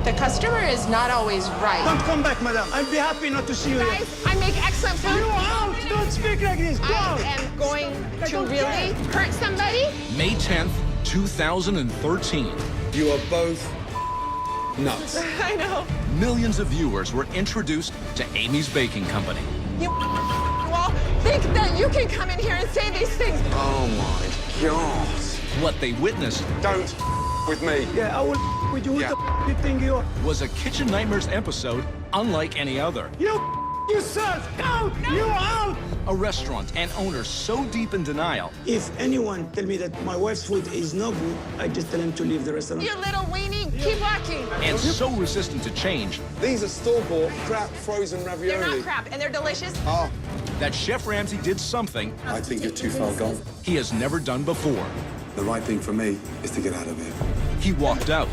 The customer is not always right. Don't come back, madam. I'd be happy not to see you here. Guys, I make excellent food. You out! Don't speak like this. Go I out! am going I to don't really hurt somebody. May 10th, 2013. You are both nuts. I know. Millions of viewers were introduced to Amy's Baking Company. You all think that you can come in here and say these things. Oh my God. What they witnessed Don't with me. Yeah, I will with you. Who Yeah. the you think you are? was a Kitchen Nightmares episode unlike any other. You serve! Out! You out! A restaurant and owner so deep in denial, If anyone tell me that my wife's food is no good, I just tell him to leave the restaurant. You little weenie, keep walking. and so resistant to change, These are store-bought crap frozen ravioli. They're not crap, and they're delicious. Oh, that Chef Ramsay did something I think you're too far gone. he has never done before. The right thing for me is to get out of here. He walked out.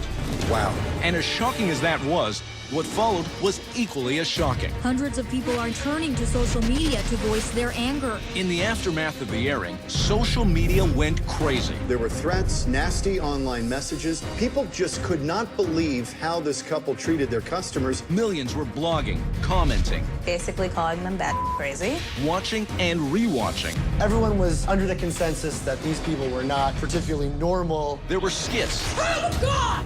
Wow. And as shocking as that was, what followed was equally as shocking. Hundreds of people are turning to social media to voice their anger. In the aftermath of the airing, social media went crazy. There were threats, nasty online messages. People just could not believe how this couple treated their customers. Millions were blogging, commenting, Basically calling them bat crazy. watching, and rewatching. Everyone was under the consensus that these people were not particularly normal. There were skits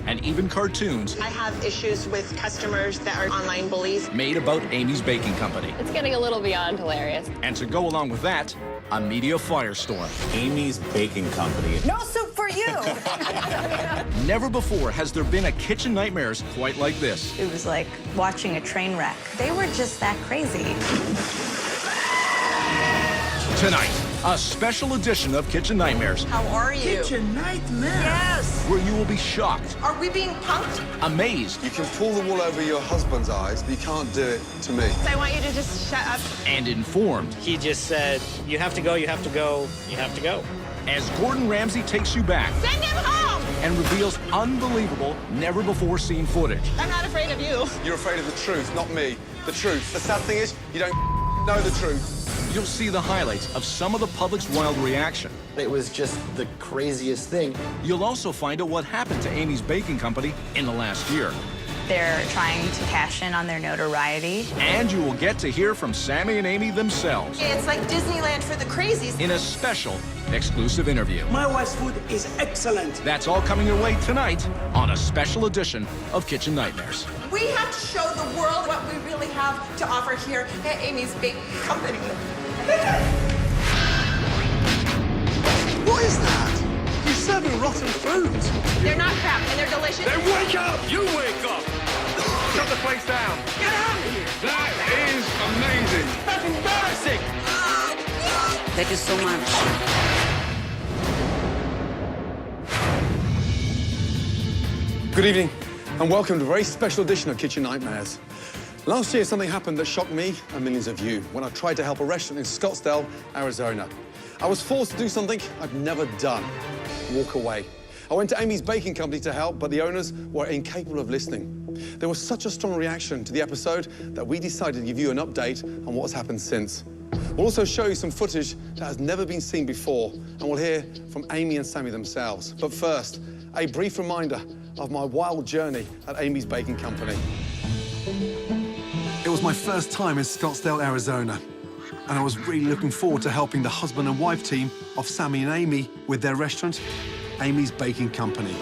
and even cartoons I have issues with customers that are online bullies. made about Amy's Baking Company. It's getting a little beyond hilarious. And to go along with that, a media firestorm. Amy's Baking Company. No soup for you. Never before has there been a Kitchen Nightmares quite like this. It was like watching a train wreck. They were just that crazy. Tonight, a special edition of Kitchen Nightmares, How are you? Kitchen nightmare. Yes. where you will be shocked, Are we being punked? amazed, you can pull the wool over your husband's eyes, but you can't do it to me. I want you to just shut up. and informed He just said, you have to go, you have to go, you have to go. as Gordon Ramsay takes you back Send him home. and reveals unbelievable, never-before-seen footage. I'm not afraid of you. You're afraid of the truth, not me. The truth. The sad thing is, you don't know the truth. You'll see the highlights of some of the public's wild reaction. It was just the craziest thing. You'll also find out what happened to Amy's Baking Company in the last year. They're trying to cash in on their notoriety. And you will get to hear from Sammy and Amy themselves It's like Disneyland for the crazies. in a special, exclusive interview. My wife's food is excellent. That's all coming your way tonight on a special edition of Kitchen Nightmares. We have to show the world what we really have to offer here at Amy's Baking Company. What is that? You're serving rotten food. They're not crap, and they're delicious. Wake up! You wake up! Shut the place down. Get out of here. That is amazing. That's embarrassing. Thank you so much. Good evening, and welcome to a very special edition of Kitchen Nightmares. Last year, something happened that shocked me and millions of you when I tried to help a restaurant in Scottsdale, Arizona. I was forced to do something I'd never done, walk away. I went to Amy's Baking Company to help, but the owners were incapable of listening. There was such a strong reaction to the episode that we decided to give you an update on what's happened since. We'll also show you some footage that has never been seen before, and we'll hear from Amy and Sammy themselves. But first, a brief reminder of my wild journey at Amy's Baking Company. It was my first time in Scottsdale, Arizona, and I was really looking forward to helping the husband and wife team of Sammy and Amy with their restaurant, Amy's Baking Company.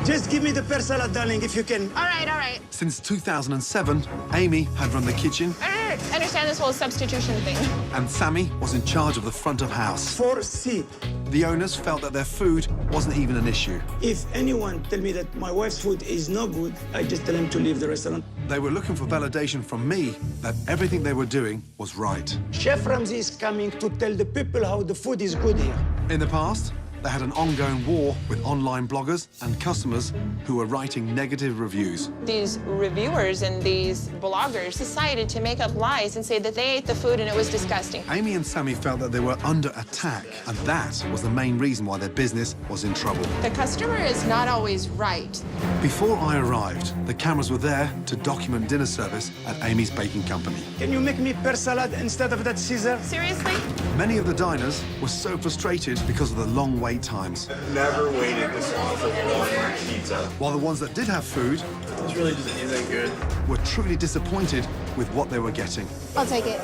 Just give me the pear salad, darling, if you can. All right, all right. Since 2007, Amy had run the kitchen, I understand this whole substitution thing. and Sammy was in charge of the front of house. 4C. The owners felt that their food wasn't even an issue. If anyone tell me that my wife's food is no good, I just tell him to leave the restaurant. They were looking for validation from me that everything they were doing was right. Chef Ramsay is coming to tell the people how the food is good here. In the past, they had an ongoing war with online bloggers and customers who were writing negative reviews. These reviewers and these bloggers decided to make up lies and say that they ate the food and it was disgusting. Amy and Sammy felt that they were under attack, and that was the main reason why their business was in trouble. The customer is not always right. Before I arrived, the cameras were there to document dinner service at Amy's Baking Company. Can you make me pear salad instead of that Caesar? Seriously? Many of the diners were so frustrated because of the long wait wait times. Never waited this long for one pizza. While the ones that did have food This really just isn't good. were truly disappointed with what they were getting. I'll take it.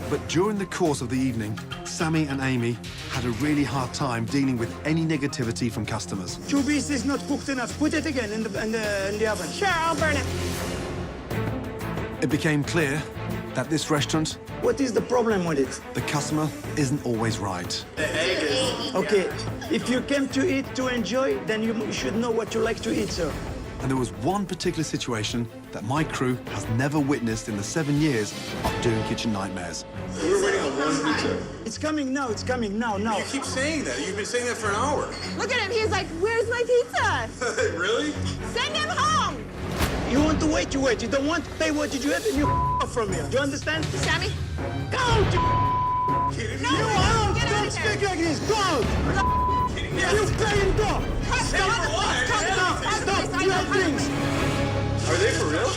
But during the course of the evening, Sammy and Amy had a really hard time dealing with any negativity from customers. 2 pieces not cooked enough. Put it again in the oven. Sure, I'll burn it. It became clear that this restaurant, What is the problem with it? the customer isn't always right. Okay, if you came to eat to enjoy, then you should know what you like to eat, sir. And there was one particular situation that my crew has never witnessed in the 7 years of doing Kitchen Nightmares. We were waiting on one pizza. It's coming now, it's coming now. You keep saying that. You've been saying that for an hour. Look at him. He's like, where's my pizza? Really? Send him home. You want to wait, you wait. You don't want to pay what did you have and you from here. Do you understand? Sammy? Go out, you Kidding No, me? You no, out! get out Don't of speak here. like this! Go out! Kidding me? You pay and go! Stop! You have drinks! Are they for real?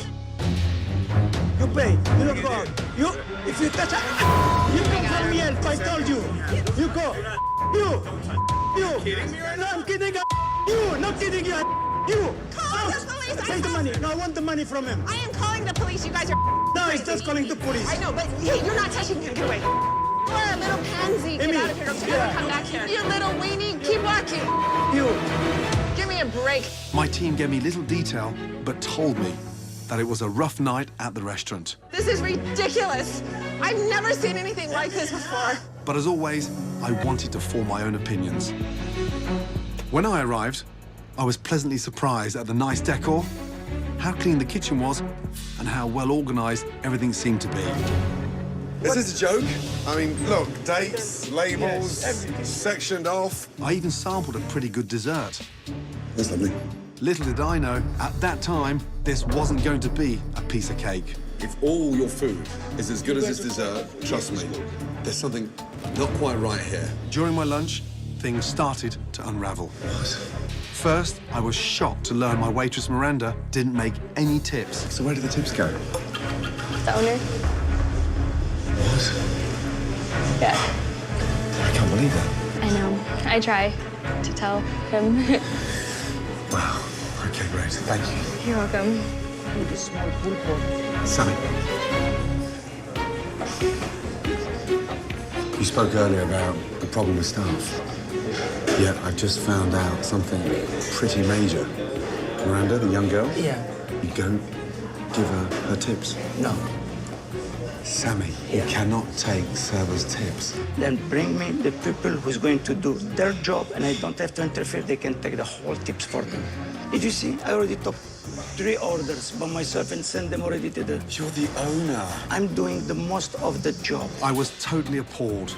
You pay. You don't go out. You, if you touch a... You come from me help, I told you. You go. You. Kidding me right No, now? I'm kidding. You, not kidding you. You. Call the police. Take the money. No, I want the money from him. I am calling the police. You guys are No, he's just calling the police. I know, but hey, you're not touching him. Get away. You're a little pansy. Get Amy. out of here. Don't you ever come back here. You little weenie. Keep walking. You. Give me a break. My team gave me little detail, but told me that it was a rough night at the restaurant. This is ridiculous. I've never seen anything like this before. But as always, I wanted to form my own opinions. When I arrived, I was pleasantly surprised at the nice decor, how clean the kitchen was, and how well organized everything seemed to be. Is this a joke? I mean, look, dates, labels, everything. sectioned off. I even sampled a pretty good dessert. That's lovely. Little did I know, at that time, this wasn't going to be a piece of cake. If all your food is as good as this dessert, trust me, there's something not quite right here. During my lunch, things started to unravel. First, I was shocked to learn my waitress Miranda didn't make any tips. So where did the tips go? The owner? What? Yeah, I can't believe that. I know. I try to tell him. Wow. Okay, great. Thank you. You're welcome. Sammy. You spoke earlier about the problem with staff. Yeah, I've just found out something pretty major. Miranda, the young girl? Yeah. You don't give her tips. No. Sammy, you cannot take servers' tips. Then bring me the people who's going to do their job and I don't have to interfere. They can take the whole tips for them. Did you see? I already took 3 orders by myself and sent them already to the... You're the owner. I'm doing the most of the job. I was totally appalled.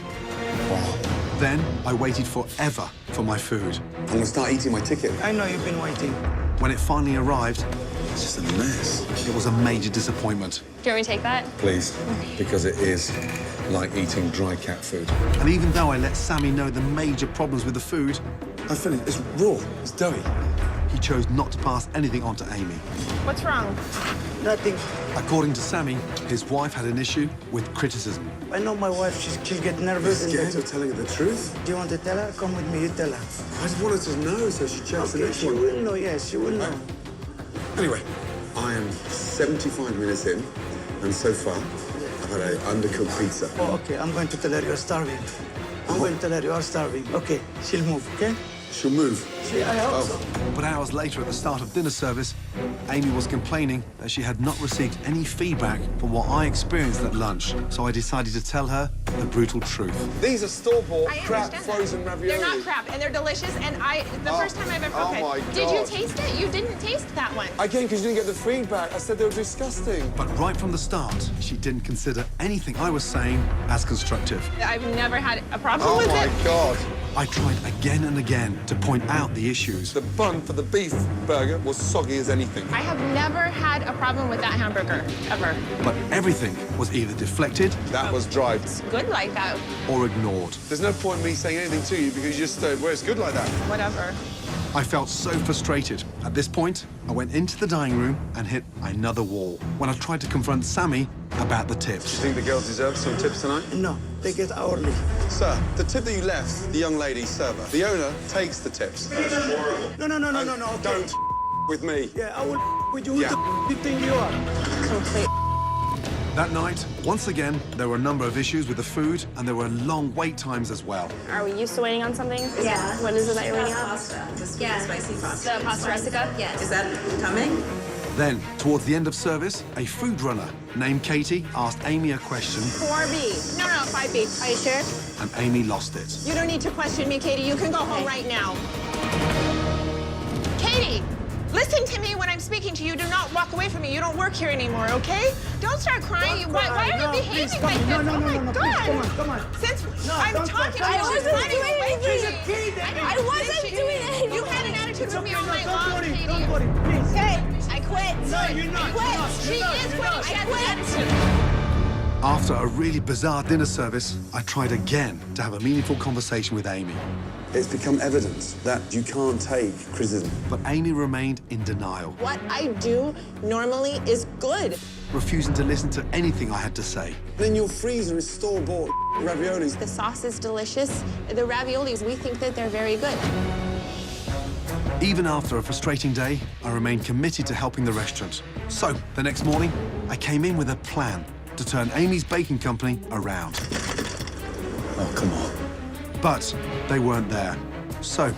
Wow. Then I waited forever for my food. I'm gonna start eating my ticket. I know you've been waiting. When it finally arrived, It's just a mess. it was a major disappointment. Do you want me to take that? Please, because it is like eating dry cat food. And even though I let Sammy know the major problems with the food, I finished. It's raw. It's doughy. he chose not to pass anything on to Amy. What's wrong? Nothing. According to Sammy, his wife had an issue with criticism. I know my wife, she'll get nervous. and Scared then- of telling her the truth? Do you want to tell her? Come with me, you tell her. I just wanted to know so she checks the Okay, next she one. will know, yes, she will know. Anyway, I am 75 minutes in, and so far, I've had an undercooked pizza. Oh, okay, I'm going to tell her you're starving. I'm going to tell her you are starving. Okay, she'll move, okay? She'll move. I hope so. But hours later at the start of dinner service, Amy was complaining that she had not received any feedback from what I experienced at lunch. So I decided to tell her the brutal truth. These are store-bought I crap understand frozen that. ravioli. They're not crap, and they're delicious. And the first time I've ever. oh Okay. my Did you God. taste it? You didn't taste that one. Again, because you didn't get the feedback. I said they were disgusting. But right from the start, she didn't consider anything I was saying as constructive. I've never had a problem Oh with my it. God. I tried again and again to point out the issues. The bun for the beef burger was soggy as anything. I have never had a problem with that hamburger, ever. But everything was either deflected That was dry. Good like that. or ignored. There's no point in me saying anything to you because you just said, well, it's good like that. Whatever. I felt so frustrated. At this point, I went into the dining room and hit another wall. When I tried to confront Sammy, about the tips. Do you think the girls deserve some tips tonight? No, they get hourly. Sir, the tip that you left the young lady server, the owner takes the tips. No, okay. Don't with me. Yeah, I will with you. Who Yeah. the you think you are? Complete. That night, once again, there were a number of issues with the food, and there were long wait times as well. Are we used to waiting on something? Yeah. What is it that you're waiting on? Yeah. Spicy pasta. The pasta rustica? Yes. Is that coming? Then, towards the end of service, a food runner named Katie asked Amy a question, 4B. No, 5B. Are you sure? and Amy lost it. You don't need to question me, Katie. You can go home right now. Katie, listen to me when I'm speaking to you. Do not walk away from me. You don't work here anymore, okay? Don't start crying. Why are you behaving like this? No, oh my God. Please, come on. Since No, I'm don't talking, cry. I wasn't doing anything. I wasn't doing anything. You had an attitude with me all night long, Katie. Don't worry, please. Okay, I quit. No, you're not. She is quitting. She has an attitude. After a really bizarre dinner service, I tried again to have a meaningful conversation with Amy. It's become evident that you can't take criticism. But Amy remained in denial, What I do normally is good. refusing to listen to anything I had to say. In your freezer is store-bought raviolis. The sauce is delicious. The raviolis, we think that they're very good. Even after a frustrating day, I remained committed to helping the restaurant. So, the next morning, I came in with a plan to turn Amy's baking company around. Oh, come on. But they weren't there. So,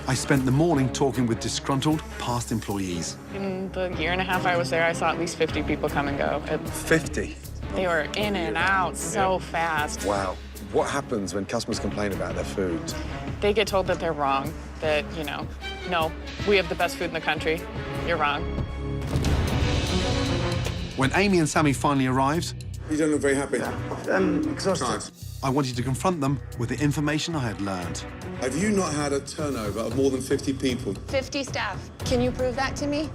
I spent the morning talking with disgruntled past employees. In the year and a half I was there, I saw at least 50 people come and go. 50? They were in and out so fast. Wow. What happens when customers complain about their food? They get told that they're wrong, that, you know, no, we have the best food in the country. You're wrong. When Amy and Sammy finally arrived, You don't look very happy. I'm exhausted. Right. I wanted to confront them with the information I had learned. Have you not had a turnover of more than 50 people? 50 staff. Can you prove that to me?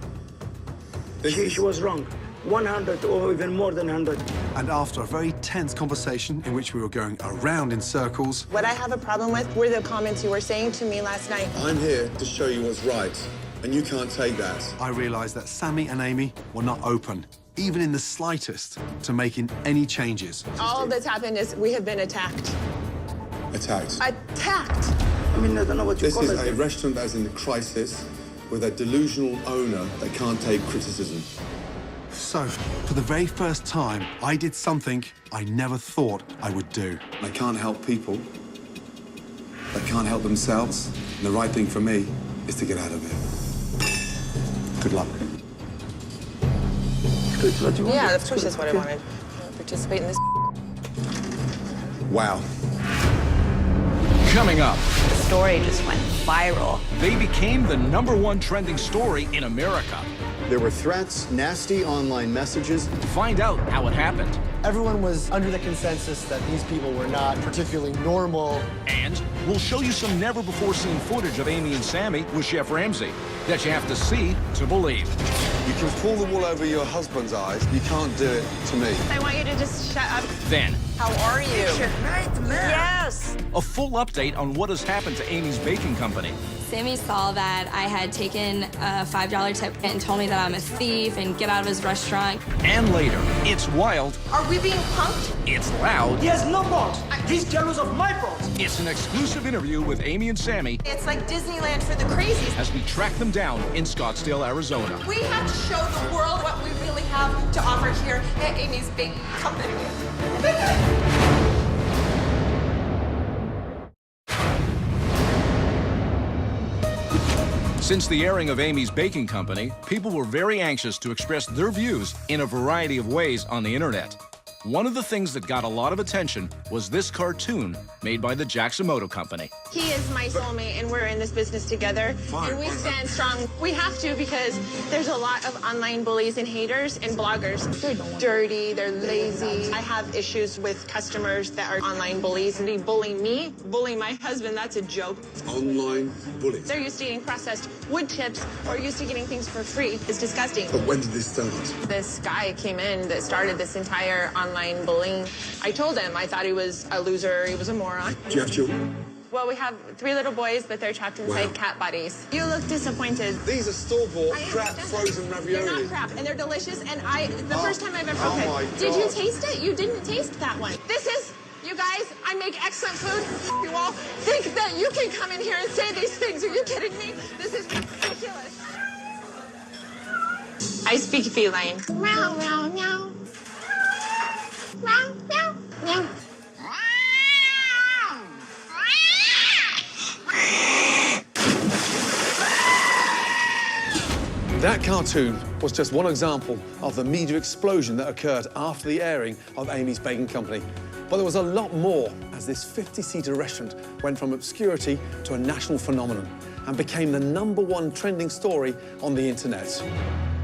She was wrong. 100 or even more than 100. And after a very tense conversation in which we were going around in circles, What I have a problem with were the comments you were saying to me last night. I'm here to show you what's right, and you can't take that. I realized that Sammy and Amy were not open, even in the slightest, to making any changes. All that's happened is we have been attacked. Attacked. Attacked! I mean, I don't know what you This call is it. a restaurant that's in crisis with a delusional owner that can't take criticism. So, for the very first time, I did something I never thought I would do. They can't help people. They can't help themselves. And the right thing for me is to get out of here. Good luck. It's what you want. Yeah, of course that's what I wanted. Participate in this. Wow. Coming up, The story just went viral. they became the #1 trending story in America. There were threats, nasty online messages. Find out how it happened. Everyone was under the consensus that these people were not particularly normal. And we'll show you some never-before-seen footage of Amy and Sammy with Chef Ramsay that you have to see to believe. You can pull the wool over your husband's eyes. You can't do it to me. I want you to just shut up. Then, How are you? Yes! a full update on what has happened to Amy's baking company. Sammy saw that I had taken a $5 tip and told me that I'm a thief and get out of his restaurant. And later, it's wild, Are we being punked? it's loud, He has no balls. He's jealous of my balls. it's an exclusive interview with Amy and Sammy It's like Disneyland for the crazies. as we track them down in Scottsdale, Arizona. We have to show the world what we really have to offer here at Amy's Baking Company. Since the airing of Amy's Baking Company, people were very anxious to express their views in a variety of ways on the internet. One of the things that got a lot of attention was this cartoon made by the Jaximoto Company. He is my soulmate, and we're in this business together. And we stand strong. We have to because there's a lot of online bullies and haters and bloggers. They're dirty, they're lazy. I have issues with customers that are online bullies, and they bully me, bully my husband. That's a joke. Online bullying. They're used to eating processed wood chips or used to getting things for free. It's disgusting. But when did this start? This guy came in that started this entire online bullying. I told him I thought he was a loser, he was a moron. Do you have children? Well, we have 3 little boys, but they're trapped inside cat bodies. You look disappointed. These are store-bought crap frozen They're ravioli. not crap, and they're delicious. And the first time I've ever oh my cooked. Did you God. taste it? You didn't taste that one. This is, you guys, I make excellent food. You all think that you can come in here and say these things. Are you kidding me? This is ridiculous. I speak feline. Meow, meow, meow. Meow, meow, meow. That cartoon was just one example of the media explosion that occurred after the airing of Amy's Baking Company. But there was a lot more as this 50-seater restaurant went from obscurity to a national phenomenon and became the #1 trending story on the internet.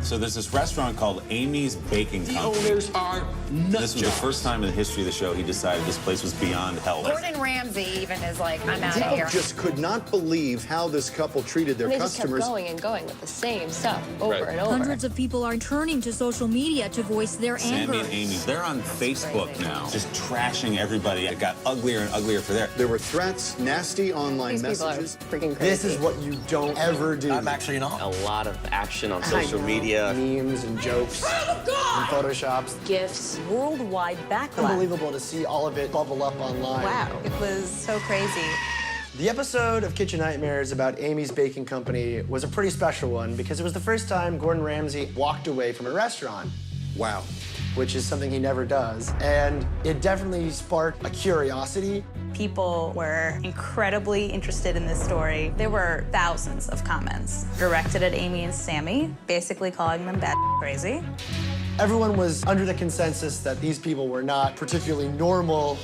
So there's this restaurant called Amy's Baking Company. The owners are nuts. This was the first time in the history of the show he decided this place was beyond hell. Gordon Ramsay even is like, I'm out of People here. just could not believe how this couple treated their They customers. just kept going and going with the same stuff over and over. Hundreds of people are turning to social media to voice their anger. Sammy and Amy, they're on Facebook now, just trashing everybody. It got uglier and uglier for there. There were threats, nasty online These people are messages. freaking crazy. This is what you don't ever do. I'm actually not. A lot of action on social media. Memes and jokes and photoshops. Gifts, worldwide backlash. Unbelievable to see all of it bubble up online. Wow, it was so crazy. The episode of Kitchen Nightmares about Amy's Baking Company was a pretty special one because it was the first time Gordon Ramsay walked away from a restaurant. Wow. Which is something he never does. And it definitely sparked a curiosity. People were incredibly interested in this story. There were thousands of comments directed at Amy and Sammy, basically calling them bat crazy. Everyone was under the consensus that these people were not particularly normal.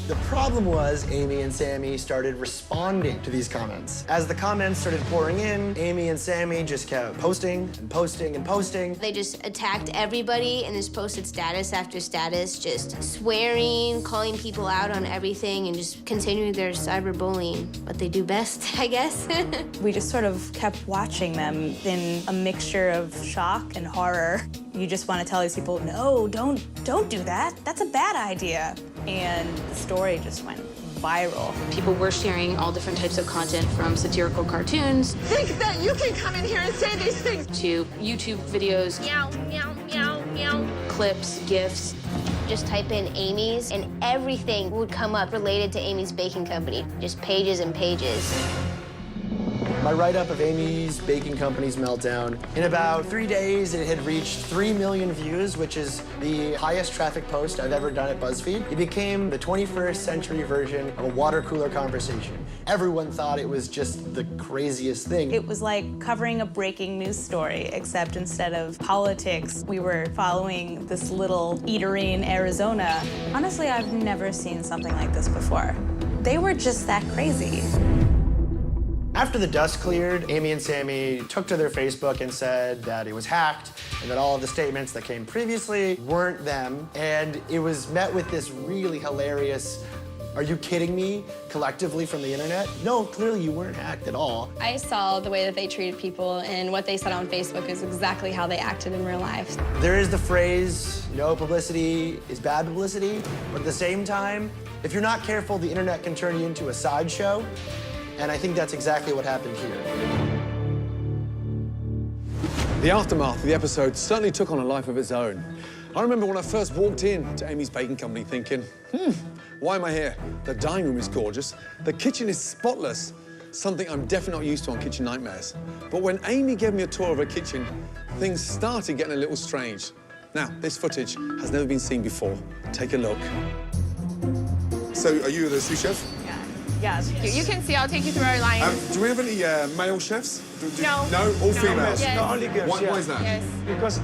The problem was Amy and Sammy started responding to these comments. As the comments started pouring in, Amy and Sammy just kept posting and posting and posting. They just attacked everybody and just posted status after status, just swearing, calling people out on everything, and just continuing their cyberbullying. What they do best, I guess. We just sort of kept watching them in a mixture of shock and horror. You just want to tell these people, no, don't do that. That's a bad idea. And the story just went viral. People were sharing all different types of content, from satirical cartoons Think that you can come in here and say these things. to YouTube videos, Meow, meow, meow, meow. clips, GIFs. Just type in Amy's and everything would come up related to Amy's Baking Company. Just pages and pages. My write-up of Amy's Baking Company's meltdown, in about 3 days, it had reached 3 million views, which is the highest traffic post I've ever done at BuzzFeed. It became the 21st century version of a water cooler conversation. Everyone thought it was just the craziest thing. It was like covering a breaking news story, except instead of politics, we were following this little eatery in Arizona. Honestly, I've never seen something like this before. They were just that crazy. After the dust cleared, Amy and Sammy took to their Facebook and said that it was hacked and that all of the statements that came previously weren't them. And it was met with this really hilarious, "Are you kidding me?" collectively from the internet. No, clearly you weren't hacked at all. I saw the way that they treated people, and what they said on Facebook is exactly how they acted in real life. There is the phrase, publicity is bad publicity, but at the same time, if you're not careful, the internet can turn you into a sideshow. And I think that's exactly what happened here. The aftermath of the episode certainly took on a life of its own. I remember when I first walked in to Amy's Baking Company thinking, why am I here? The dining room is gorgeous. The kitchen is spotless. Something I'm definitely not used to on Kitchen Nightmares. But when Amy gave me a tour of her kitchen, things started getting a little strange. Now, this footage has never been seen before. Take a look. So, are you the sous chef? Yeah, you can see. I'll take you through our lines. Do we have any male chefs? No. No? All females? Yes. No, only girls. Why is that? Yes. Because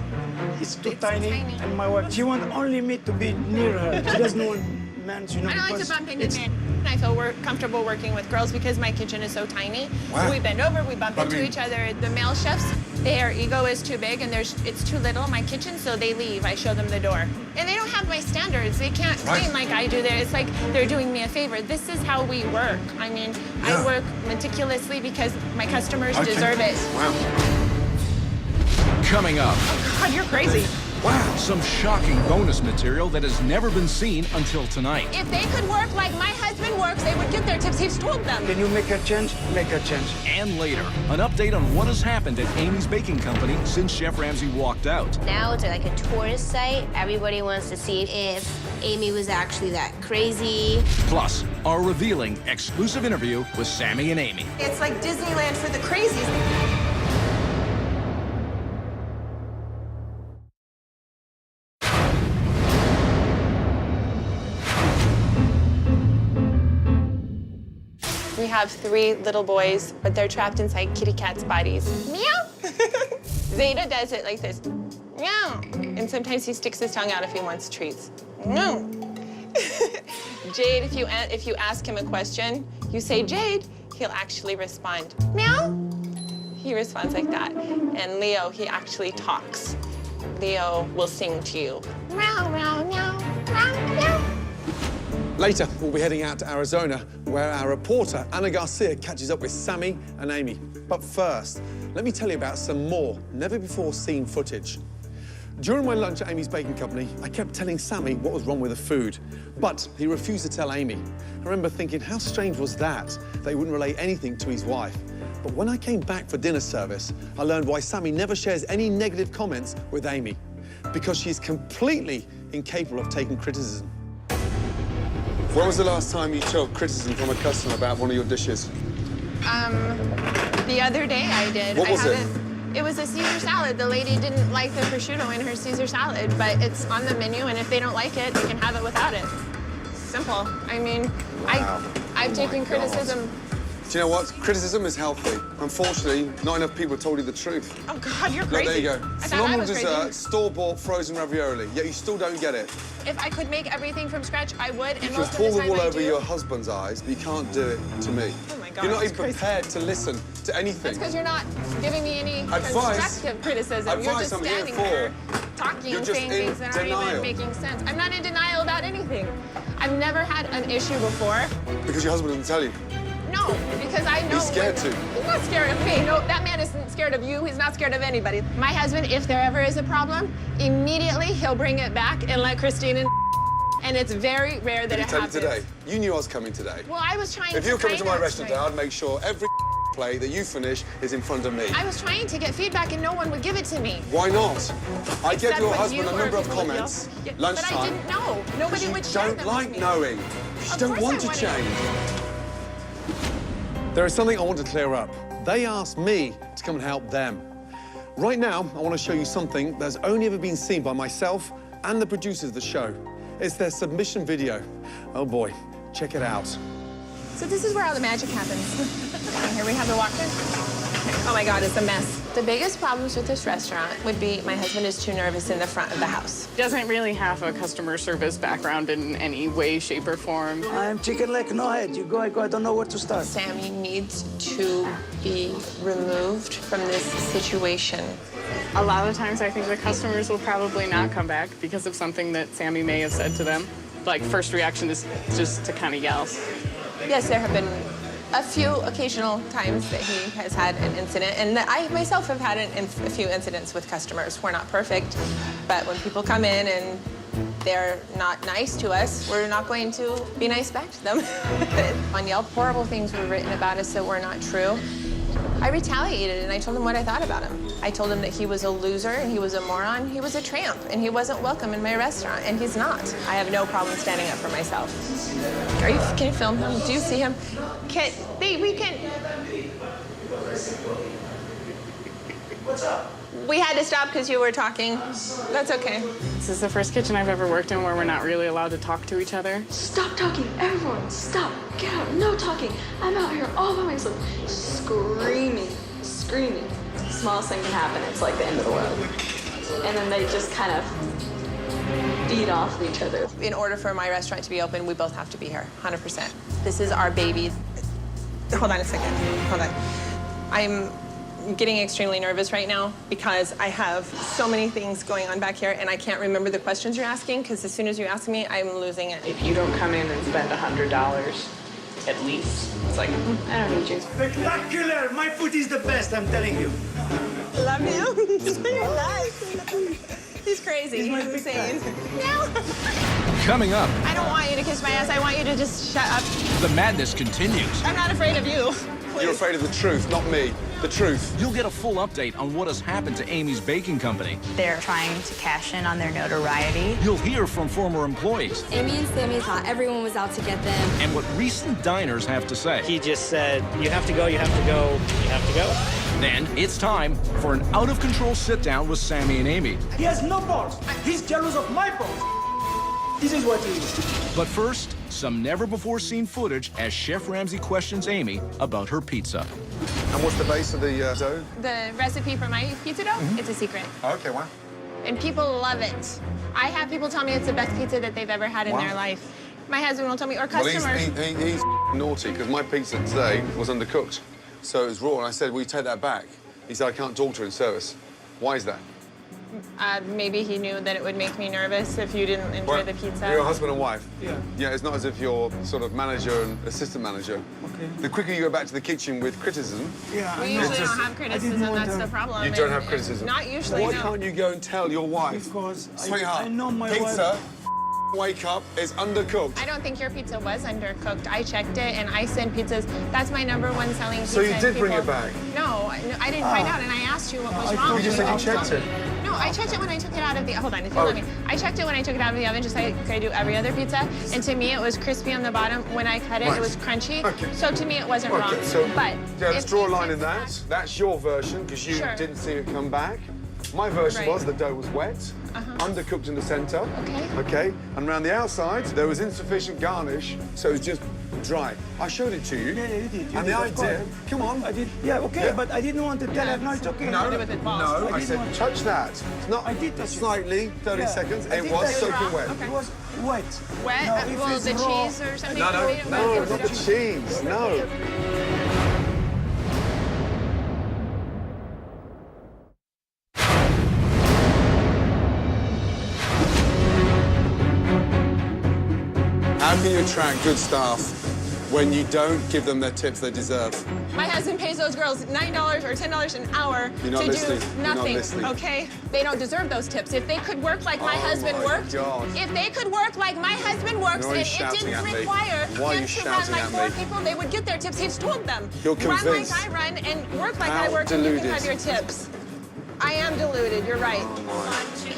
it's too tiny, and my wife, she wants only me to be near her. She doesn't want men, I don't like to because bump into it's- men. I feel comfortable working with girls because my kitchen is so tiny. Wow. We bend over, we bump But I into mean- each other. The male chefs, their ego is too big and it's too little in my kitchen, so they leave. I show them the door. And they don't have my standards. They can't clean like I do there. It's like they're doing me a favor. This is how we work. I mean, Yeah. I work meticulously because my customers Okay. deserve it. Wow. Coming up, God, you're crazy. Wow. Some shocking bonus material that has never been seen until tonight. If they could work like my husband works, they would give their tips. He's told them. Can you make a change? Make a change. And later, an update on what has happened at Amy's Baking Company since Chef Ramsay walked out. Now it's like a tourist site. Everybody wants to see if Amy was actually that crazy. Plus, our revealing exclusive interview with Sammy and Amy. It's like Disneyland for the crazies. We have 3 little boys, but they're trapped inside kitty cats' bodies. Meow! Zeta does it like this. Meow! And sometimes he sticks his tongue out if he wants treats. Meow! Jade, if you ask him a question, you say, Jade, he'll actually respond. Meow! He responds like that. And Leo, he actually talks. Leo will sing to you. Meow, meow, meow, meow, meow. Later, we'll be heading out to Arizona, where our reporter, Ana Garcia, catches up with Sammy and Amy. But first, let me tell you about some more never-before-seen footage. During my lunch at Amy's Baking Company, I kept telling Sammy what was wrong with the food, but he refused to tell Amy. I remember thinking, how strange was that he wouldn't relay anything to his wife. But when I came back for dinner service, I learned why Sammy never shares any negative comments with Amy, because she's completely incapable of taking criticism. When was the last time you took criticism from a customer about one of your dishes? The other day I did. What was it? It was a Caesar salad. The lady didn't like the prosciutto in her Caesar salad, but it's on the menu, and if they don't like it, they can have it without it. Simple. I mean, Wow. I've taken criticism. Do you know what? Criticism is healthy. Unfortunately, not enough people told you the truth. Oh, God, you're Look, crazy. there you go. I thought I Phenomenal was dessert, crazy. store-bought frozen ravioli, yet you still don't get it. If I could make everything from scratch, I would, and You can most of pull the the time wool I over do. your husband's eyes, but you can't do it to me. Oh, my God, You're not that's even crazy. prepared to listen to anything. That's because you're not giving me any Advice. constructive criticism. You're Advice just I'm here standing for. there talking You're and just saying in things that aren't even denial. making sense. I'm not in denial about anything. I've never had an issue before. Because your husband didn't tell you. No, because I know. He's scared to. He's not scared of me. No, that man isn't scared of you. He's not scared of anybody. My husband, if there ever is a problem, immediately he'll bring it back and let Christine in. And it's very rare that Did he it tell you happens. today? You knew I was coming today. Well, I was trying If to you were coming to my find out restaurant today, straight. I'd make sure every plate that you finish is in front of me. I was trying to get feedback and no one would give it to me. Why not? I gave Except your with husband you a or number of people with you. comments, Yeah, lunchtime. But I didn't know. Nobody you would share don't them like with me. knowing. You just Of don't course want I to wanna change. There is something I want to clear up. They asked me to come and help them. Right now, I want to show you something that's only ever been seen by myself and the producers of the show. It's their submission video. Oh boy, check it out. So this is where all the magic happens. And here we have the walk-in. Oh my God, it's a mess. The biggest problems with this restaurant would be my husband is too nervous in the front of the house. Doesn't really have a customer service background in any way, shape, or form. I'm chicken leg, no head. You go, I go, I don't know where to start. Sammy needs to be removed from this situation. A lot of times I think the customers will probably not come back because of something that Sammy may have said to them. Like, first reaction is just to kind of yell. Yes, there have been a few occasional times that he has had an incident, and that I myself have had a few incidents with customers. We're not perfect, but when people come in and they're not nice to us, we're not going to be nice back to them. On Yelp, horrible things were written about us that were not true. I retaliated and I told him what I thought about him. I told him that he was a loser and he was a moron, he was a tramp, and he wasn't welcome in my restaurant, and he's not. I have no problem standing up for myself. Can you film him? Do you see him? What's up? We had to stop because you were talking. That's okay. This is the first kitchen I've ever worked in where we're not really allowed to talk to each other. Stop talking, everyone, stop, get out, no talking. I'm out here all by myself, screaming. Smallest thing can happen, it's like the end of the world. And then they just kind of feed off of each other. In order for my restaurant to be open, we both have to be here, 100%. This is our baby. Hold on a second, hold on. I'm getting extremely nervous right now because I have so many things going on back here and I can't remember the questions you're asking because as soon as you ask me, I'm losing it. If you don't come in and spend $100 at least, it's like, I don't need you. Spectacular! My food is the best, I'm telling you. Love you. He's very nice. He's crazy. He's my He's big insane. guy. No. Coming up, I don't want you to kiss my ass. I want you to just shut up. the madness continues. I'm not afraid of you. You're afraid of the truth, not me. The truth. You'll get a full update on what has happened to Amy's Baking Company. They're trying to cash in on their notoriety. You'll hear from former employees Amy and Sammy thought everyone was out to get them. and what recent diners have to say. He just said, you have to go, you have to go, you have to go. Then it's time for an out-of-control sit-down with Sammy and Amy. He has no balls. He's jealous of my balls. This is what he is. But first, some never-before-seen footage as Chef Ramsay questions Amy about her pizza. And what's the base of the dough? The recipe for my pizza dough, it's a secret. Okay, wow. And people love it. I have people tell me it's the best pizza that they've ever had in their life. My husband will tell me, or customers. Well, he's naughty, because my pizza today was undercooked. So it was raw, and I said, will you take that back? He said, I can't talk to her in service. Why is that? Maybe he knew that it would make me nervous if you didn't enjoy the pizza. You're a husband and wife? Yeah. Yeah, it's not as if you're sort of manager and assistant manager. Okay. The quicker you go back to the kitchen with criticism... Yeah, we usually don't have criticism, that's the problem. You don't have criticism? Not usually, Why no. can't you go and tell your wife? Because Sweetheart, I know my pizza, wife. wake up, is undercooked. I don't think your pizza was undercooked. I checked it, and I send pizzas. That's my #1 selling pizza. So you did bring people- it back? No, I didn't find out, and I asked you what was wrong. You just said you checked it. No, I checked it when I took it out of the... Hold on, if you let me. I checked it when I took it out of the oven, just like I do every other pizza. And to me, it was crispy on the bottom. When I cut it, Right. it was crunchy. Okay. So to me, it wasn't wrong. Okay, so But yeah, let's if draw a you line in said that. That's your version, because you Sure. didn't see it come back. My version Right. was the dough was wet, undercooked in the center. Okay. Okay, and around the outside, there was insufficient garnish, so it was just dry. I showed it to you. Yeah, you did. You And did, the of idea, course. come on. I did. Yeah, okay, Yeah. but I didn't want to tell her. No, it's okay. No, with it balls. no, I I didn't said want- touch that. It's not I did touch it. slightly, 30 Yeah. seconds. I It did was touch it. soaking wet. It was wet. Wet? Now, if Well, it's the raw- cheese or something? No, made it no, wet? not the cheese, no. How can you attract good staff when you don't give them their tips they deserve? My husband pays those girls $9 or $10 an hour You're not to listening. do You're not nothing. listening. Okay? They don't deserve those tips. If they could work like my Oh husband my worked, God. if they could work like my husband works, Why are you and it shouting didn't at me? require Why are him you to run shouting like at 4 me? people, they would get their tips. He's told them. You're Run like convinced. I run and work like How I work, and you can deluded. have your tips. I am deluded. You're right.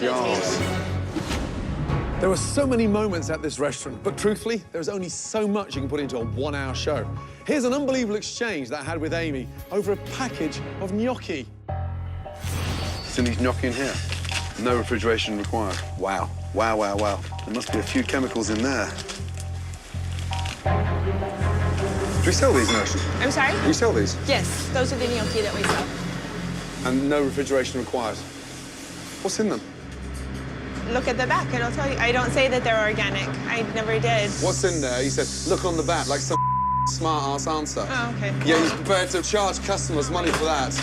God. There were so many moments at this restaurant, but truthfully, there's only so much you can put into a 1-hour show. Here's an unbelievable exchange that I had with Amy over a package of gnocchi. Some these gnocchi in here. No refrigeration required. Wow. Wow, wow, wow. There must be a few chemicals in there. Do we sell these, Nurse? I'm sorry? Do we sell these? Yes, those are the gnocchi that we sell. And no refrigeration required. What's in them? Look at the back. It'll tell you. I don't say that they're organic. I never did. What's in there? He said, look on the back, like some smart-ass answer. Oh, okay. Yeah, he's prepared to charge customers money for that.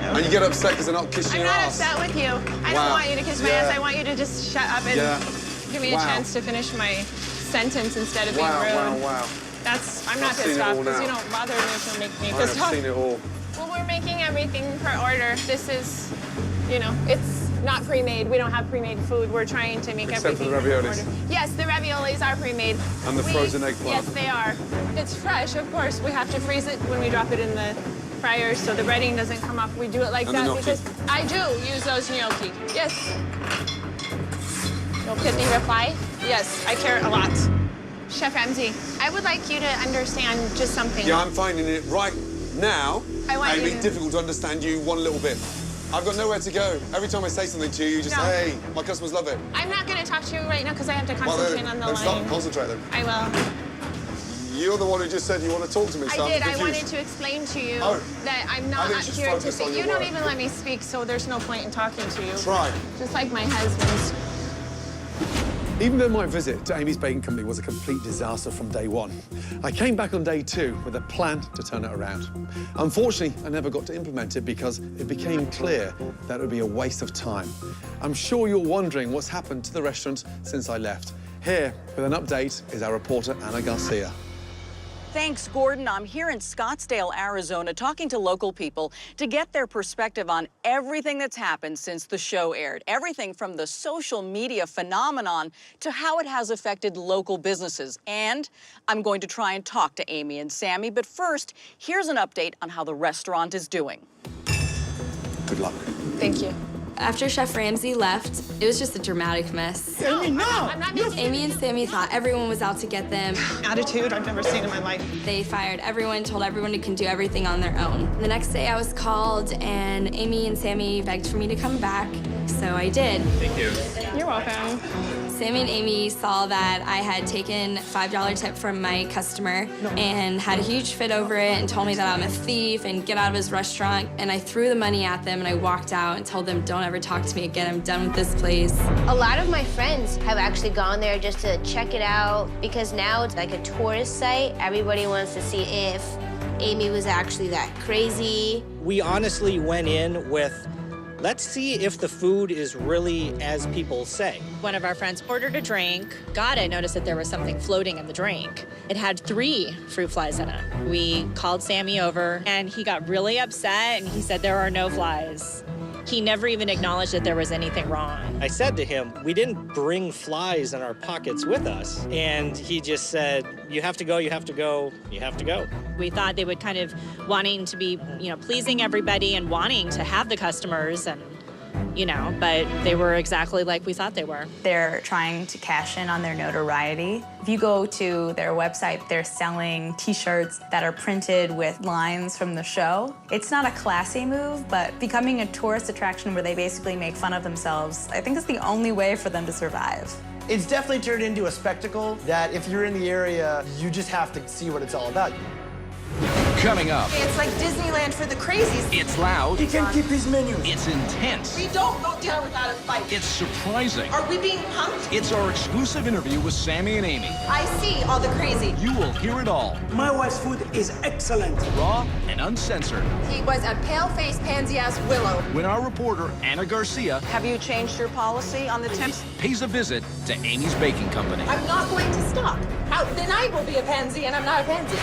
And you get upset because they're not kissing I'm your not ass. upset with you. I Wow. don't want you to kiss my Yeah. ass. I want you to just shut up and give me a Wow. chance to finish my sentence instead of being Wow, rude. wow, wow. I'm not I've seen pissed it off all because you now. don't bother me to make me I pissed have off. seen it all. Well, we're making everything per order. This is, it's not pre-made. We don't have pre-made food. We're trying to make Except for everything the per raviolis. order. Yes, the raviolis are pre-made. And the frozen eggplant. Yes, they are. It's fresh, of course. We have to freeze it when we drop it in the fryer so the breading doesn't come off. We do it like And the that gnocchi. because I do use those gnocchi. Yes. No pithy reply? Yes, I care a lot. Chef Ramsay, I would like you to understand just something. Yeah, I'm finding it right now. I want Amy, you to- difficult to understand you one little bit. I've got nowhere to go. Every time I say something to you, you just No. say, hey, my customers love it. I'm not going to talk to you right now because I have to Well, concentrate on the then stop line. and concentrate then. I will. You're the one who just said you want to talk to me, so I did. I'm I confused. wanted to explain to you Oh. that I'm I not think just here to focus on say. your You don't work. even let me speak, so there's no point in talking to you. Try. Just like my husband's. Even though my visit to Amy's Baking Company was a complete disaster from day one, I came back on day 2 with a plan to turn it around. Unfortunately, I never got to implement it because it became clear that it would be a waste of time. I'm sure you're wondering what's happened to the restaurant since I left. Here, with an update, is our reporter, Anna Garcia. Thanks, Gordon. I'm here in Scottsdale, Arizona, talking to local people to get their perspective on everything that's happened since the show aired. Everything from the social media phenomenon to how it has affected local businesses. And I'm going to try and talk to Amy and Sammy. But first, here's an update on how the restaurant is doing. Good luck. Thank you. After Chef Ramsay left, it was just a dramatic mess. Amy, no! I'm not making Amy and Sammy thought everyone was out to get them. Attitude I've never seen in my life. They fired everyone, told everyone they can do everything on their own. The next day I was called and Amy and Sammy begged for me to come back, so I did. Thank you. You're welcome. Sammy and Amy saw that I had taken a $5 tip from my customer and had a huge fit over it and told me that I'm a thief and get out of his restaurant. And I threw the money at them and I walked out and told them, don't ever talk to me again. I'm done with this place. A lot of my friends have actually gone there just to check it out because now it's like a tourist site. Everybody wants to see if Amy was actually that crazy. We honestly went in with, let's see if the food is really as people say. One of our friends ordered a drink. God, I noticed that there was something floating in the drink. It had 3 fruit flies in it. We called Sammy over, and he got really upset, and he said there are no flies. He never even acknowledged that there was anything wrong. I said to him, we didn't bring flies in our pockets with us. And he just said, you have to go, you have to go, you have to go. We thought they would kind of wanting to be, pleasing everybody and wanting to have the customers and, but they were exactly like we thought they were. They're trying to cash in on their notoriety. If you go to their website, they're selling T-shirts that are printed with lines from the show. It's not a classy move, but becoming a tourist attraction where they basically make fun of themselves, I think is the only way for them to survive. It's definitely turned into a spectacle that if you're in the area, you just have to see what it's all about. Coming up, It's like Disneyland for the crazies. it's loud, He can keep his menu. it's intense, We don't go down without a fight. it's surprising. Are we being punked? It's our exclusive interview with Sammy and Amy. I see all the crazy. You will hear it all, My wife's food is excellent. raw and uncensored. He was a pale-faced, pansy-ass willow. When our reporter, Anna Garcia, Have you changed your policy on the tips? pays a visit to Amy's Baking Company. I'm not going to stop. Then I will be a pansy, and I'm not a pansy.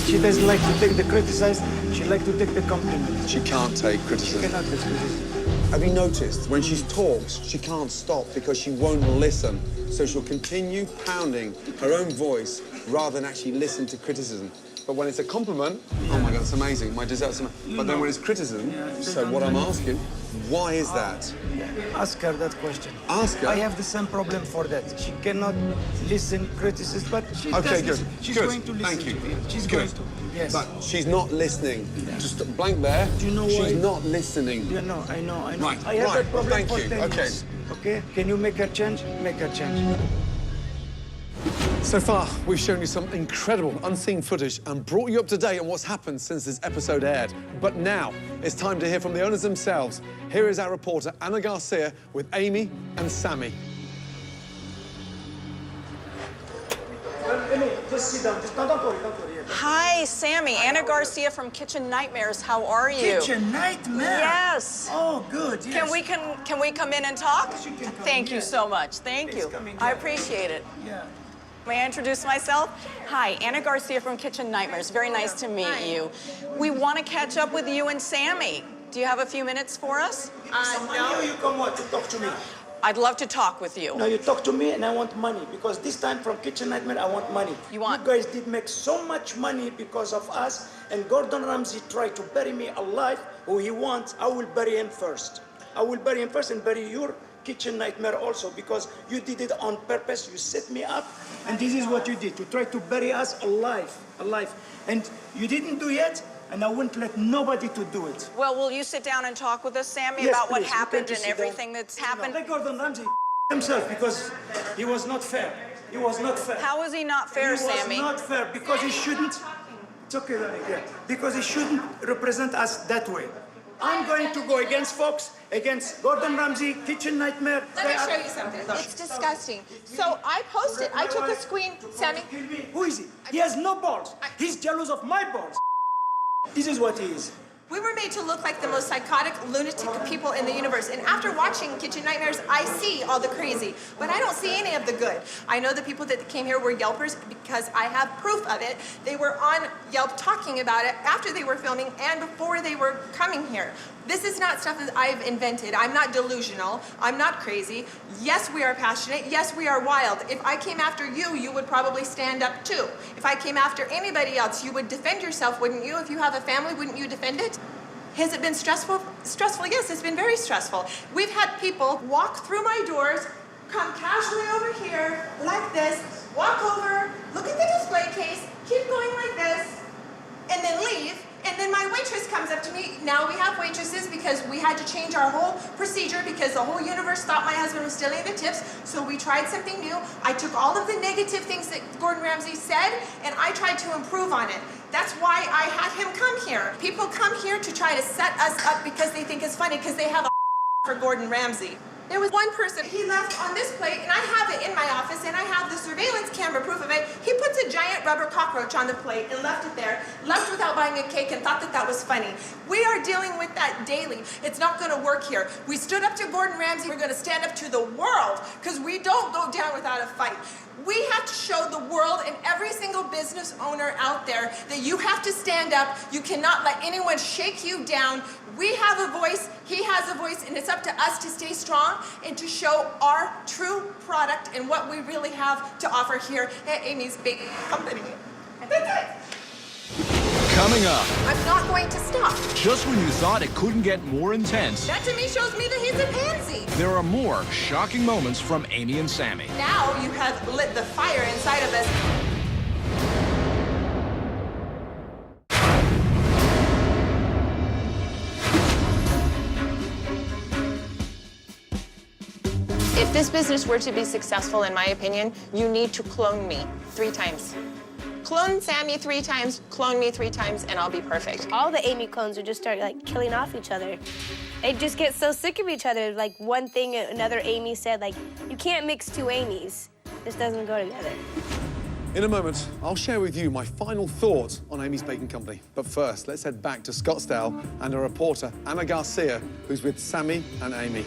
She doesn't like to take the criticize. She likes to take the compliment. She can't take She criticism. cannot take criticism. Have you noticed when she talks, she can't stop because she won't listen. So she'll continue pounding her own voice rather than actually listen to criticism. But when it's a compliment, oh my God, it's amazing. My dessert's amazing. But then when it's criticism, so what I'm asking, why is that? Ask her that question. Ask her? I have the same problem for that. She cannot listen criticism, but she Okay, does good. listen. She's Good. going to listen Thank you. to me. She's Good. going to. Yes. But she's not listening. Just blank there. Do you know she's why? not listening. Yeah, no, I know. Right, I have right. that problem Thank for you. 10 Okay. years. Okay? Can you make her change? Make her change. So far, we've shown you some incredible unseen footage and brought you up to date on what's happened since this episode aired. But now, it's time to hear from the owners themselves. Here is our reporter, Anna Garcia, with Amy and Sammy. Amy, just sit down. Don't worry, don't worry. Hi, Sammy. Anna Garcia from Kitchen Nightmares. How are you? Kitchen Nightmare? Yes. Oh, good, yes. Can we come in and talk? She can come Thank in, you yes. so much. Thank Please you. come in, I yeah. appreciate it. Yeah. May I introduce myself? Hi, Anna Garcia from Kitchen Nightmares. Very nice to meet you. We want to catch up with you and Sammy. Do you have a few minutes for us? No. You come what to talk to me. I'd love to talk with you. No, you talk to me and I want money because this time from Kitchen Nightmare I want money. You want? You guys did make so much money because of us, and Gordon Ramsay tried to bury me alive. Who he wants, I will bury him first. I will bury him first and bury your Kitchen Nightmare also because you did it on purpose. You set me up, and this is what you did. You tried to bury us alive. And you didn't do yet, and I wouldn't let nobody to do it. Well, will you sit down and talk with us, Sammy, Yes, about what please. happened You and can sit down. everything that's happened? Let Gordon Ramsay himself because he was not fair. He was not fair. How is he not fair, Sammy? He was not fair because he shouldn't. It's okay, darling. Yeah. Because he shouldn't represent us that way. I'm going to go against Fox, against Gordon Ramsay, Kitchen Nightmare. Let me show you something. It's disgusting. So I posted. I took a screen. Sammy. Who is he? He has no balls. He's jealous of my balls. This is what he is. We were made to look like the most psychotic, lunatic people in the universe. And after watching Kitchen Nightmares, I see all the crazy, but I don't see any of the good. I know the people that came here were Yelpers because I have proof of it. They were on Yelp talking about it after they were filming and before they were coming here. This is not stuff that I've invented. I'm not delusional. I'm not crazy. Yes, we are passionate. Yes, we are wild. If I came after you, you would probably stand up too. If I came after anybody else, you would defend yourself, wouldn't you? If you have a family, wouldn't you defend it? Has it been stressful? Stressful, yes, it's been very stressful. We've had people walk through my doors, come casually over here, like this, walk over, look at the display case, keep going like this, and then leave. And then my waitress comes up to me. Now we have waitresses because we had to change our whole procedure because the whole universe thought my husband was stealing the tips. So we tried something new. I took all of the negative things that Gordon Ramsay said and I tried to improve on it. That's why I had him come here. People come here to try to set us up because they think it's funny because they have a for Gordon Ramsay. There was one person, he left on this plate, and I have it in my office, and I have the surveillance camera proof of it. He puts a giant rubber cockroach on the plate and left it there, left without buying a cake and thought that that was funny. We are dealing with that daily. It's not gonna work here. We stood up to Gordon Ramsay, we're gonna stand up to the world, because we don't go down without a fight. We have to show the world and every single business owner out there that you have to stand up. You cannot let anyone shake you down. We have a voice, he has a voice, and it's up to us to stay strong and to show our true product and what we really have to offer here at Amy's Baking Company. That's it. Coming up, I'm not going to stop. just when you thought it couldn't get more intense, That to me shows me that he's a pansy. there are more shocking moments from Amy and Sammy. Now you have lit the fire inside of us. If this business were to be successful, in my opinion, you need to clone me 3 times. Clone Sammy 3 times, clone me 3 times, and I'll be perfect. All the Amy clones would just start like killing off each other. They'd just get so sick of each other. Like one thing another Amy said, like, you can't mix 2 Amys. This doesn't go together. In a moment, I'll share with you my final thoughts on Amy's Baking Company. But first, let's head back to Scottsdale and our reporter, Anna Garcia, who's with Sammy and Amy.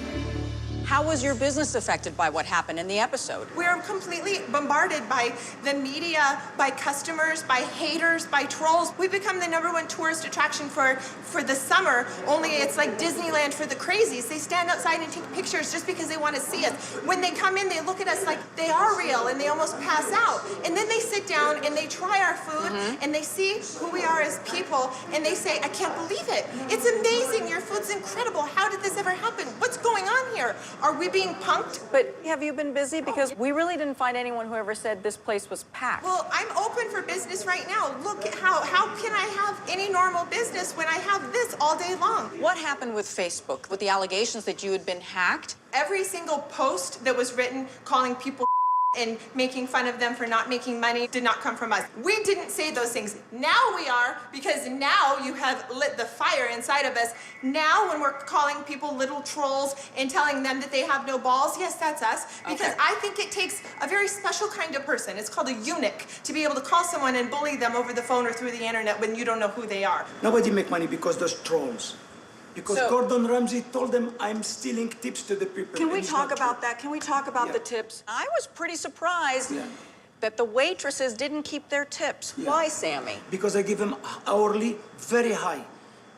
How was your business affected by what happened in the episode? We're completely bombarded by the media, by customers, by haters, by trolls. We've become the #1 tourist attraction for the summer, only it's like Disneyland for the crazies. They stand outside and take pictures just because they want to see us. When they come in, they look at us like they are real and they almost pass out. And then they sit down and they try our food and they see who we are as people and they say, I can't believe it. It's amazing. Your food's incredible. How did this ever happen? What's going on here? Are we being punked? But have you been busy? Because we really didn't find anyone who ever said this place was packed. Well, I'm open for business right now. Look at how can I have any normal business when I have this all day long? What happened with Facebook, with the allegations that you had been hacked? Every single post that was written calling people and making fun of them for not making money did not come from us. We didn't say those things. Now we are, because now you have lit the fire inside of us. Now when we're calling people little trolls and telling them that they have no balls, yes, that's us. Because I think it takes a very special kind of person. It's called a eunuch to be able to call someone and bully them over the phone or through the internet when you don't know who they are. Nobody make money because those trolls. Because Gordon Ramsay told them I'm stealing tips to the people. Can we and it's talk not about true. that? Can we talk about the tips? I was pretty surprised that the waitresses didn't keep their tips. Why, Sammy? Because I give them hourly very high.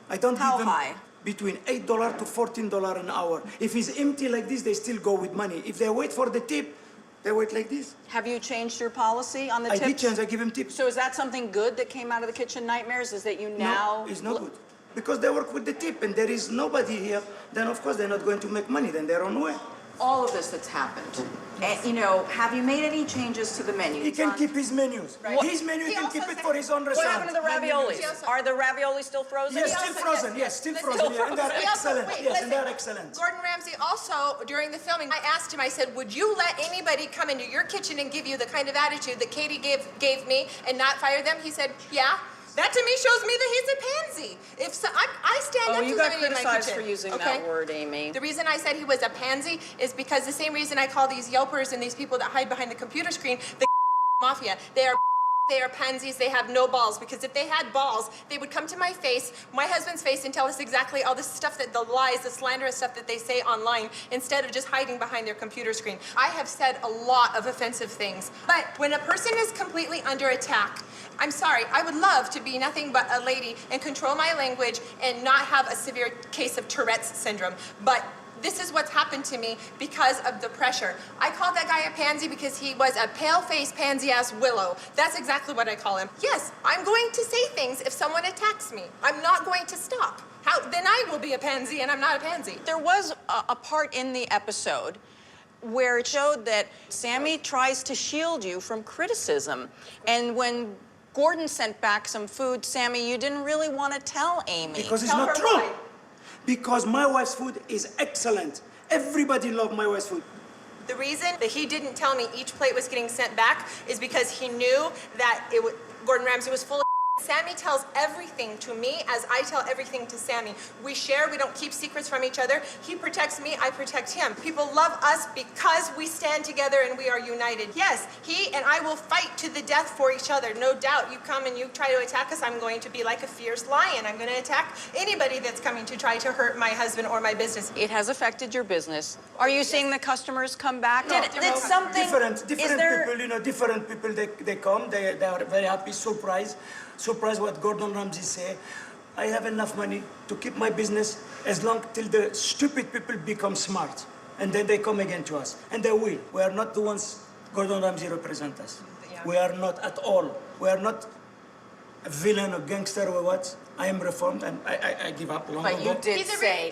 I don't How give them high? between $8 to $14 an hour. If it's empty like this, they still go with money. If they wait for the tip, they wait like this. Have you changed your policy on the I tips? did change, I give them tips. So is that something good that came out of the Kitchen Nightmares? Is that you now... No, it's not good. Because they work with the tip and there is nobody here, then of course they're not going to make money, then their own way. All of this that's happened, and, you know, have you made any changes to the menu? He can keep his menus. His menu, he can keep it for his own What restaurant. happened to the raviolis? Are the raviolis still frozen? Yes, still frozen, yes, still frozen. Yeah, and they're excellent, yes, and they're excellent. Gordon Ramsay also, during the filming, I asked him, I said, would you let anybody come into your kitchen and give you the kind of attitude that Katie gave me and not fire them? He said, yeah. That to me shows me that he's a pansy. If so, I stand up to you got somebody in my criticized kitchen. for using that word, Amy. The reason I said he was a pansy is because the same reason I call these Yelpers and these people that hide behind the computer screen the mafia. They are They are pansies, they have no balls, because if they had balls, they would come to my face, my husband's face, and tell us exactly all this stuff that the lies, the slanderous stuff that they say online, instead of just hiding behind their computer screen. I have said a lot of offensive things, but when a person is completely under attack, I'm sorry, I would love to be nothing but a lady and control my language and not have a severe case of Tourette's syndrome, but this is what's happened to me because of the pressure. I called that guy a pansy because he was a pale-faced pansy-ass willow. That's exactly what I call him. Yes, I'm going to say things if someone attacks me. I'm not going to stop. Then I will be a pansy, and I'm not a pansy. There was a part in the episode where it showed that Sammy tries to shield you from criticism. And when Gordon sent back some food, Sammy, you didn't really want to tell Amy. Because it's not true. Because my wife's food is excellent. Everybody loves my wife's food. The reason that he didn't tell me each plate was getting sent back is because he knew that Gordon Ramsay was full of Sammy tells everything to me as I tell everything to Sammy. We share, we don't keep secrets from each other. He protects me, I protect him. People love us because we stand together and we are united. Yes, he and I will fight to the death for each other, no doubt. You come and you try to attack us, I'm going to be like a fierce lion. I'm going to attack anybody that's coming to try to hurt my husband or my business. It has affected your business. Are you seeing the customers come back? No, Did something... Different people, different people, they come, they are very happy, surprised what Gordon Ramsay say. I have enough money to keep my business as long till the stupid people become smart. And then they come again to us. And they will. We are not the ones Gordon Ramsay represent us. Yeah. We are not at all. We are not a villain or gangster or what. I am reformed and I give up long ago. But you did say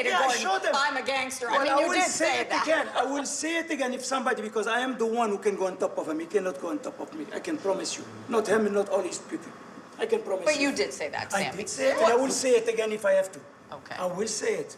to Gordon, I'm a gangster. Well, I mean, you did say that. Again. I will say it again if somebody, because I am the one who can go on top of him. He cannot go on top of me. I can promise you. Not him and not all his people. I can promise you. But you did say that, Sammy. I did say it, and I will say it again if I have to. Okay. I will say it.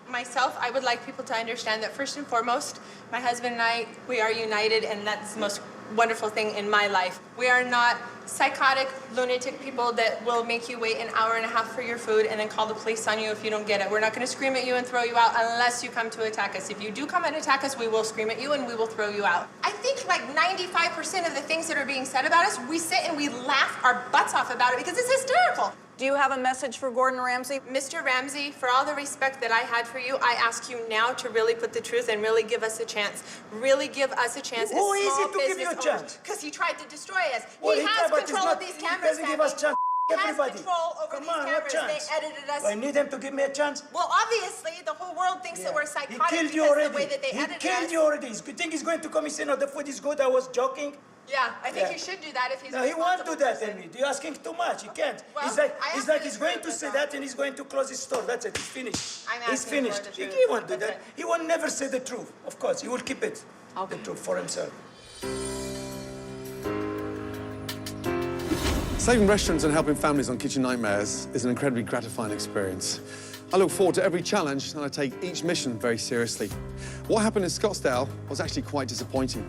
Myself, I would like people to understand that first and foremost, my husband and I, we are united, and that's the most wonderful thing in my life. We are not psychotic, lunatic people that will make you wait an hour and a half for your food and then call the police on you if you don't get it. We're not going to scream at you and throw you out unless you come to attack us. If you do come and attack us, we will scream at you and we will throw you out. I think like 95% of the things that are being said about us, we sit and we laugh our butts off about it because it's hysterical. Do you have a message for Gordon Ramsay? Mr. Ramsay, for all the respect that I had for you, I ask you now to really put the truth and really give us a chance. Really give us a chance. Who is it to give you a chance? Because he tried to destroy us. Well, he has control of these cameras. He doesn't give us chance. He has Everybody. control over these cameras. They edited us. I need him to give me a chance. Well, obviously, the whole world thinks that we're psychotic He killed you because already. of the way that they edited us. He killed you already. You think he's going to come and say, no, the food is good, I was joking? Yeah, I think he should do that if he's No, he won't do that, Amy. You're asking too much. He can't. Well, he's like he's going to say that and he's going to close his store. That's it. He's finished. He's finished. He won't do that. He will never say the truth. Of course, he will keep it, the truth for himself. Saving restaurants and helping families on Kitchen Nightmares is an incredibly gratifying experience. I look forward to every challenge and I take each mission very seriously. What happened in Scottsdale was actually quite disappointing.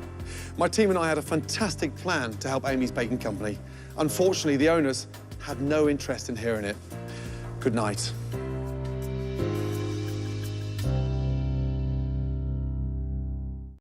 My team and I had a fantastic plan to help Amy's Baking Company. Unfortunately, the owners had no interest in hearing it. Good night.